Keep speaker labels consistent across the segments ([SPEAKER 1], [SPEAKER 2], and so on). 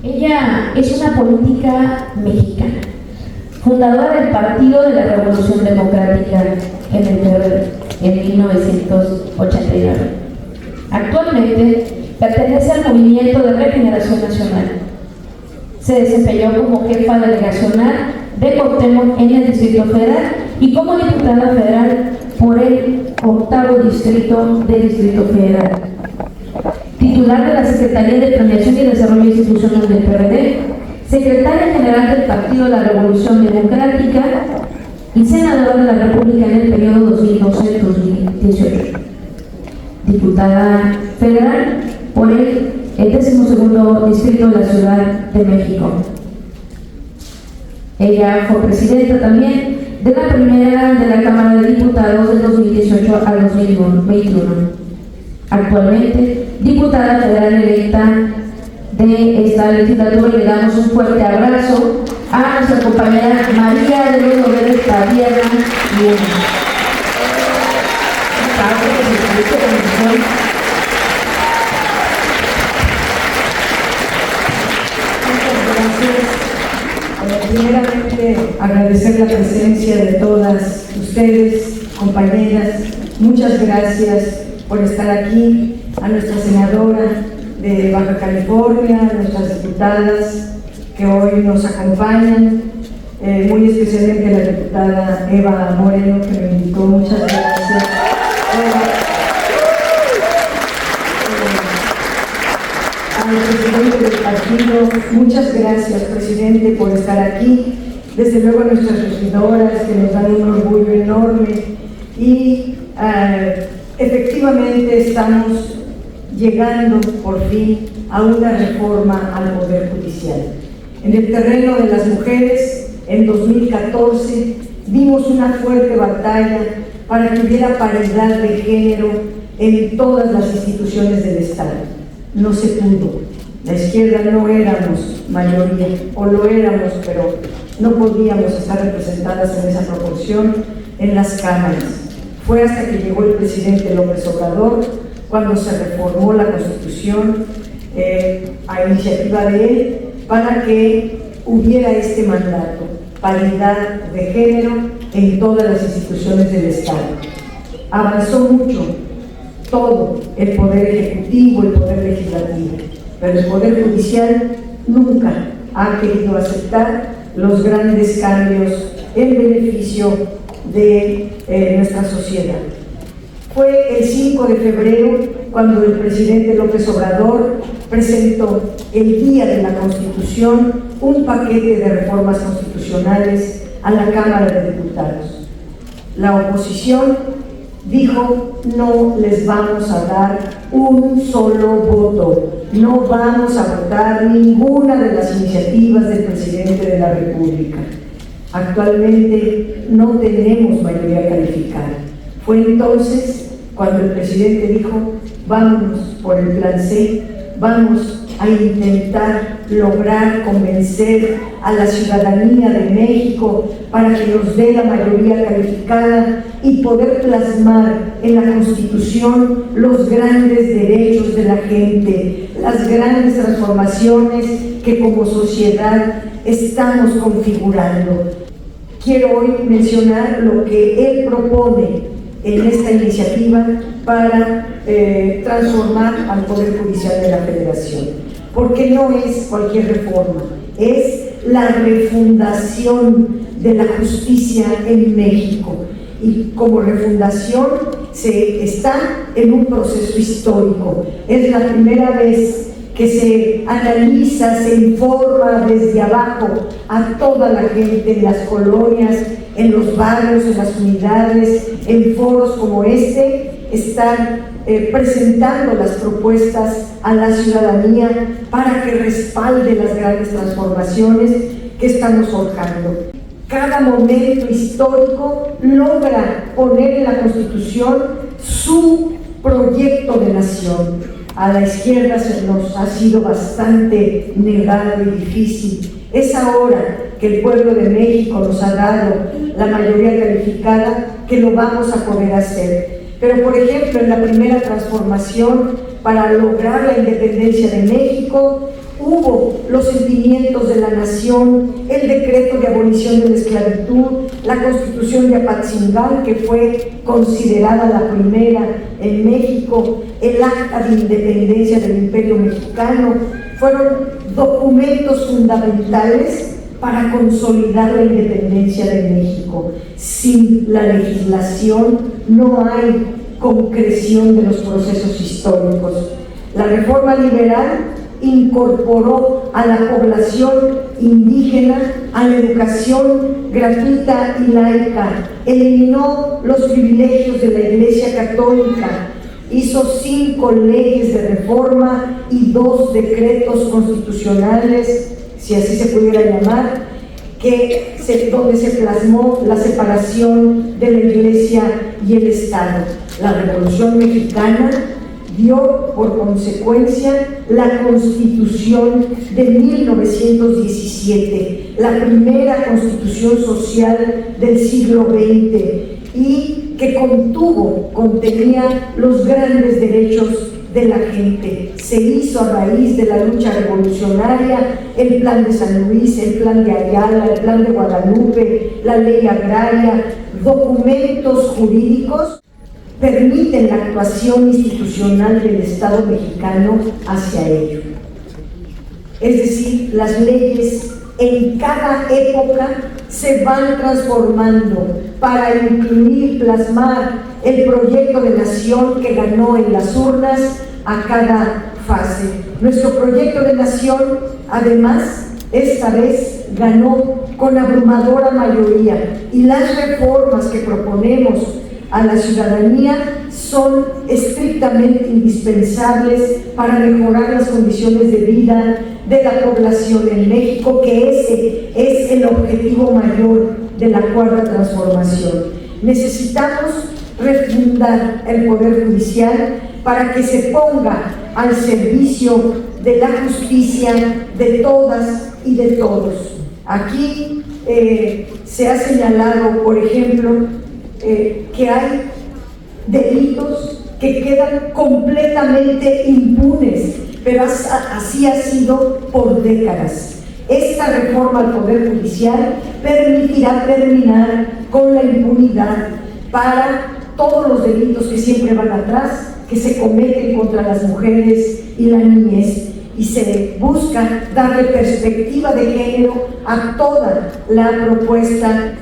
[SPEAKER 1] Ella es una política mexicana, fundadora del Partido de la Revolución Democrática en el PRD en 1989. Actualmente pertenece al Movimiento de Regeneración Nacional. Se desempeñó como jefa delegacional de Cuauhtémoc en el Distrito Federal y como diputada federal por el 8º Distrito del Distrito Federal. Titular de la Secretaría de Planeación y Desarrollo Institucional del PRD, secretaria general del Partido de la Revolución Democrática y senadora de la República en el periodo 2012-2018. Diputada federal por el 12º Distrito de la Ciudad de México. Ella fue presidenta también de la primera de la Cámara de Diputados del 2018 al 2021. Actualmente, diputada federal electa de esta legislatura, y le damos un fuerte abrazo a nuestra compañera María de los Loreles Padierna Luna.
[SPEAKER 2] Primeramente, agradecer la presencia de todas ustedes, compañeras. Muchas gracias por estar aquí, a nuestra senadora de Baja California, a nuestras diputadas que hoy nos acompañan, muy especialmente la diputada Eva Moreno, que me invitó. Muchas gracias. Al presidente del partido, muchas gracias, presidente, por estar aquí. Desde luego a nuestras regidoras, que nos dan un orgullo enorme, y efectivamente estamos llegando por fin a una reforma al Poder Judicial. En el terreno de las mujeres, en 2014, dimos una fuerte batalla para que hubiera paridad de género en todas las instituciones del Estado. No se pudo. La izquierda no éramos mayoría, o lo éramos, pero no podíamos estar representadas en esa proporción en las cámaras. Fue hasta que llegó el presidente López Obrador cuando se reformó la Constitución a iniciativa de él, para que hubiera este mandato: paridad de género en todas las instituciones del Estado. Avanzó mucho todo el Poder Ejecutivo, el Poder Legislativo, pero el Poder Judicial nunca ha querido aceptar los grandes cambios en beneficio de nuestra sociedad. Fue el 5 de febrero cuando el presidente López Obrador presentó el Día de la Constitución un paquete de reformas constitucionales a la Cámara de Diputados. La oposición dijo: no les vamos a dar un solo voto, no vamos a votar ninguna de las iniciativas del presidente de la República. Actualmente no tenemos mayoría calificada. Fue entonces cuando el presidente dijo: vámonos por el plan C, vamos a intentar lograr convencer a la ciudadanía de México para que nos dé la mayoría calificada y poder plasmar en la Constitución los grandes derechos de la gente, las grandes transformaciones que como sociedad estamos configurando. Quiero hoy mencionar lo que él propone en esta iniciativa para transformar al Poder Judicial de la Federación, porque no es cualquier reforma, es la refundación de la justicia en México, y como refundación se está en un proceso histórico. Es la primera vez que se analiza, se informa desde abajo a toda la gente en las colonias, en los barrios, en las unidades, en foros como este. Están presentando las propuestas a la ciudadanía para que respalde las grandes transformaciones que estamos forjando. Cada momento histórico logra poner en la Constitución su proyecto de nación. A la izquierda se nos ha sido bastante negado y difícil. Es ahora que el pueblo de México nos ha dado la mayoría calificada que lo vamos a poder hacer. Pero, por ejemplo, en la primera transformación, para lograr la independencia de México, hubo los sentimientos de la nación, el decreto de abolición de la esclavitud, la Constitución de Apatzingán, que fue considerada la primera en México, el Acta de Independencia del Imperio Mexicano, fueron documentos fundamentales para consolidar la independencia de México. Sin la legislación no hay concreción de los procesos históricos. La reforma liberal incorporó a la población indígena a la educación gratuita y laica, eliminó los privilegios de la Iglesia Católica, hizo 5 leyes de reforma y 2 decretos constitucionales, si así se pudiera llamar, donde se plasmó la separación de la Iglesia y el Estado. La Revolución Mexicana dio por consecuencia la Constitución de 1917, la primera constitución social del siglo XX, y que contenía los grandes derechos de la gente. Se hizo a raíz de la lucha revolucionaria el Plan de San Luis, el Plan de Ayala, el Plan de Guadalupe, la Ley Agraria. Documentos jurídicos permiten la actuación institucional del Estado mexicano hacia ello. Es decir, las leyes en cada época se van transformando para incluir, plasmar el proyecto de nación que ganó en las urnas a cada fase. Nuestro proyecto de nación, además, esta vez ganó con abrumadora mayoría, y las reformas que proponemos a la ciudadanía son estrictamente indispensables para mejorar las condiciones de vida de la población en México, que ese es el objetivo mayor de la Cuarta Transformación. Necesitamos refundar el Poder Judicial para que se ponga al servicio de la justicia de todas y de todos. Aquí se ha señalado, por ejemplo, que hay delitos que quedan completamente impunes, pero así ha sido por décadas. Esta reforma al Poder Judicial permitirá terminar con la impunidad para todos los delitos que siempre van atrás, que se cometen contra las mujeres y la niñez, y se busca darle perspectiva de género a toda la propuesta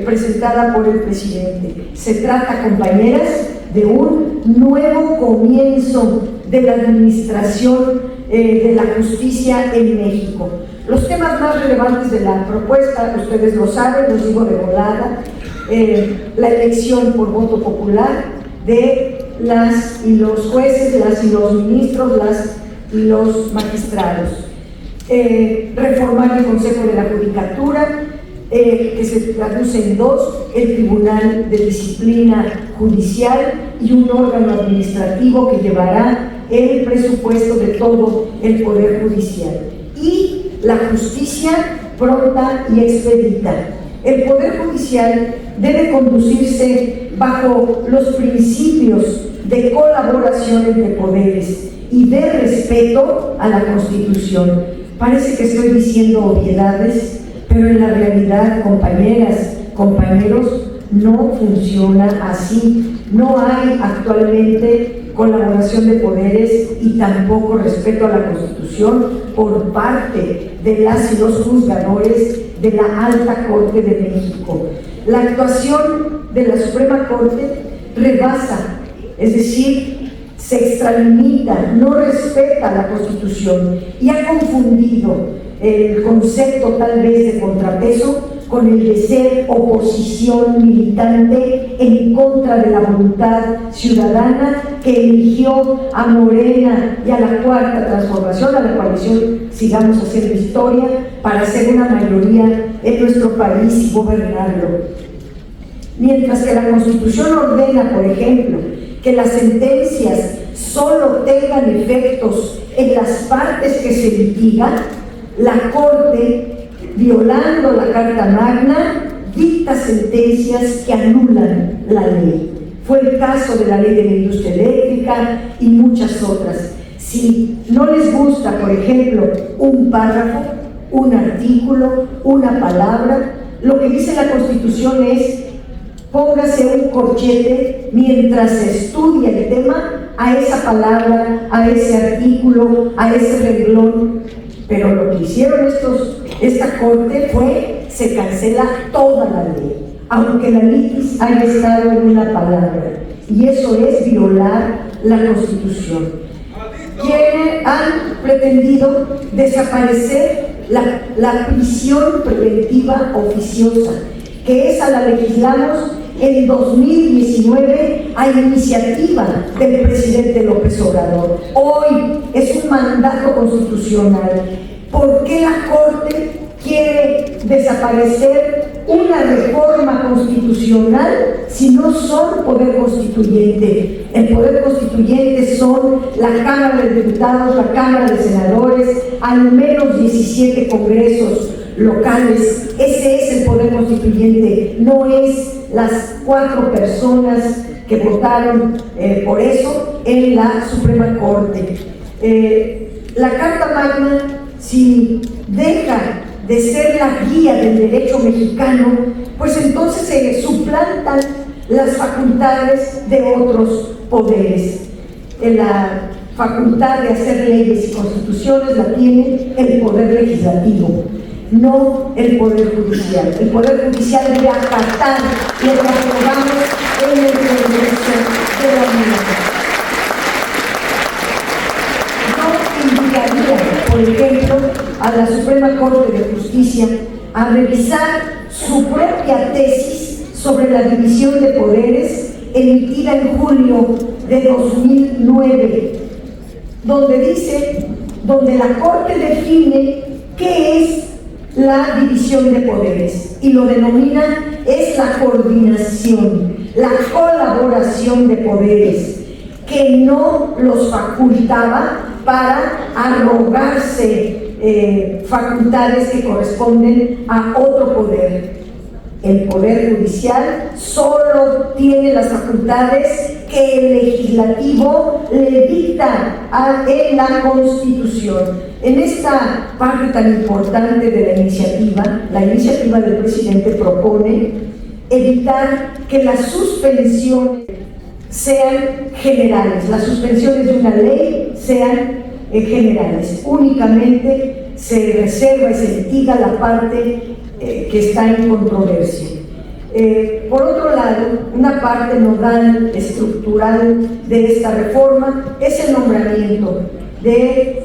[SPEAKER 2] presentada por el presidente. Se trata, compañeras, de un nuevo comienzo de la administración de la justicia en México. Los temas más relevantes de la propuesta, ustedes lo saben, los digo de volada: la elección por voto popular de las y los jueces, las y los ministros, las y los magistrados, reformar el Consejo de la Judicatura, que se traduce en 2, el Tribunal de Disciplina Judicial y un órgano administrativo que llevará el presupuesto de todo el Poder Judicial, y la justicia pronta y expedita. El Poder Judicial debe conducirse bajo los principios de colaboración entre poderes y de respeto a la Constitución. Parece que estoy diciendo obviedades, pero en la realidad, compañeras, compañeros, no funciona así. No hay actualmente colaboración de poderes y tampoco respeto a la Constitución por parte de las y los juzgadores de la Alta Corte de México. La actuación de la Suprema Corte rebasa, es decir, se extralimita, no respeta la Constitución y ha confundido el concepto tal vez de contrapeso con el de ser oposición militante en contra de la voluntad ciudadana que eligió a Morena y a la Cuarta Transformación, a la coalición Sigamos Haciendo Historia, para ser una mayoría en nuestro país y gobernarlo. Mientras que la Constitución ordena, por ejemplo, que las sentencias solo tengan efectos en las partes que se litigan, la Corte, violando la Carta Magna, dicta sentencias que anulan la ley. Fue el caso de la Ley de la Industria Eléctrica y muchas otras. Si no les gusta, por por ejemplo, un párrafo, un artículo, una palabra. Lo que dice la Constitución es: póngase un corchete mientras se estudia el tema a esa palabra, a ese artículo, a ese renglón. Pero lo que hicieron esta Corte fue: se cancela toda la ley, aunque la litis haya estado en una palabra, y eso es violar la Constitución. Quienes han pretendido desaparecer la prisión preventiva oficiosa, que esa la legislamos en 2019 a iniciativa del presidente López Obrador. Hoy es un mandato constitucional. ¿Por qué la Corte quiere desaparecer una reforma constitucional si no son poder constituyente? El poder constituyente son la Cámara de Diputados, la Cámara de Senadores, al menos 17 congresos locales. Ese es el poder constituyente, no es las 4 personas que votaron por eso en la Suprema Corte. La Carta Magna, si deja de ser la guía del derecho mexicano, pues entonces se suplantan las facultades de otros poderes. La facultad de hacer leyes y constituciones la tiene el poder legislativo, no el poder judicial. El poder judicial debe acatar lo que aprobamos en el Congreso de la Unión. No invitaría, por ejemplo, a la Suprema Corte de Justicia a revisar su propia tesis sobre la división de poderes emitida en julio de 2009, donde la Corte define qué es la división de poderes y lo denomina es la coordinación, la colaboración de poderes, que no los facultaba para arrogarse facultades que corresponden a otro poder. El poder judicial solo tiene las facultades que el legislativo le dicta en la Constitución. En esta parte tan importante de la iniciativa del presidente propone evitar que las suspensiones sean generales, las suspensiones de una ley sean generales. Únicamente se reserva y se litiga la parte que está en controversia. Por otro lado, una parte nodal, estructural de esta reforma es el nombramiento de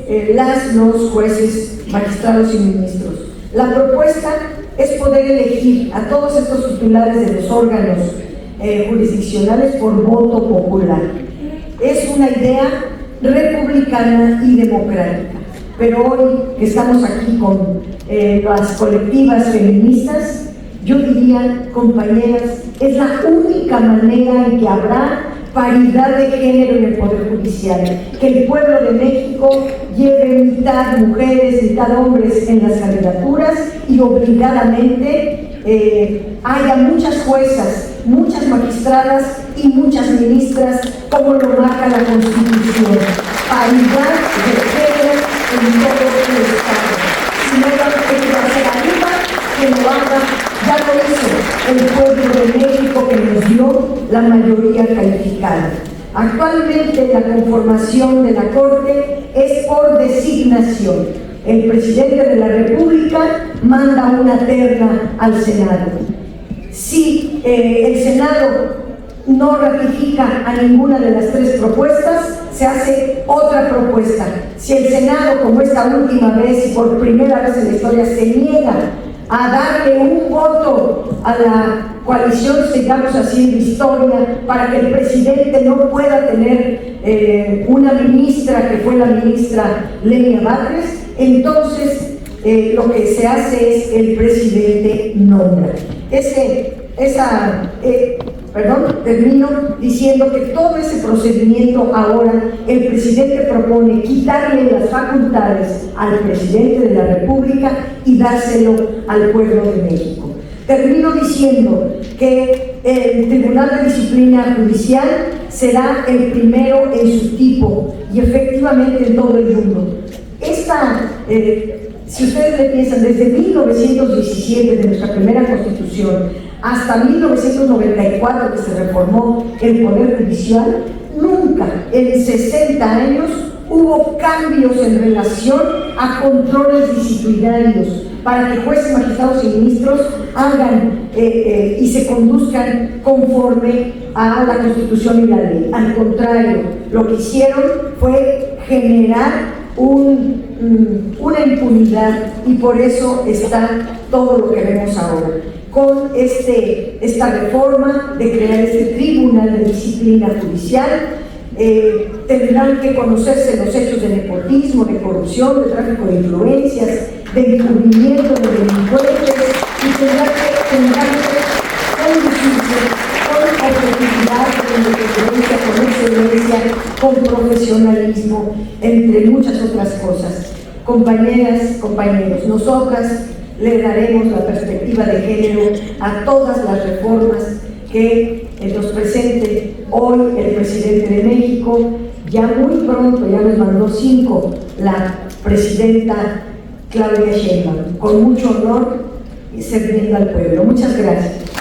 [SPEAKER 2] los jueces, magistrados y ministros. La propuesta es poder elegir a todos estos titulares de los órganos jurisdiccionales por voto popular. Es una idea republicana y democrática. Pero hoy que estamos aquí con las colectivas feministas, yo diría, compañeras, es la única manera en que habrá paridad de género en el Poder Judicial, que el pueblo de México lleve mitad mujeres, mitad hombres en las candidaturas y obligadamente haya muchas juezas, muchas magistradas y muchas ministras, como lo marca la Constitución. Paridad de género en todo el Estado. Si no lo hace arriba, que lo haga, ya lo hizo el pueblo de México, que nos dio la mayoría calificada. Actualmente la conformación de la Corte es por designación. El presidente de la República manda una terna al Senado. Si el Senado no ratifica a ninguna de las 3 propuestas, se hace otra propuesta. Si el Senado, como esta última vez y por primera vez en la historia, se niega a darle un voto a la coalición, sigamos haciendo historia, para que el presidente no pueda tener una ministra, que fue la ministra Lenia Batres, entonces lo que se hace es el presidente nombra. Termino diciendo que todo ese procedimiento ahora el presidente propone quitarle las facultades al presidente de la República y dárselo al pueblo de México. Termino diciendo que el Tribunal de Disciplina Judicial será el primero en su tipo y efectivamente en todo el mundo. Si ustedes le piensan, desde 1917, de nuestra primera Constitución, hasta 1994, que se reformó el Poder Judicial, nunca en 60 años hubo cambios en relación a controles disciplinarios para que jueces, magistrados y ministros hagan y se conduzcan conforme a la Constitución y la ley. Al contrario, lo que hicieron fue generar una impunidad, y por eso está todo lo que vemos ahora. Con esta reforma de crear este Tribunal de Disciplina Judicial, tendrán que conocerse los hechos de nepotismo, de corrupción, de tráfico de influencias, de encubrimiento de delincuentes, y tendrán que conducirse con objetividad, con independencia, con excelencia, con profesionalismo, entre muchas otras cosas. Compañeras, compañeros, nosotras le daremos la perspectiva de género a todas las reformas que nos presente hoy el presidente de México. Ya muy pronto, ya nos mandó 5 la presidenta Claudia Sheinbaum, con mucho honor y sirviendo al pueblo. Muchas gracias.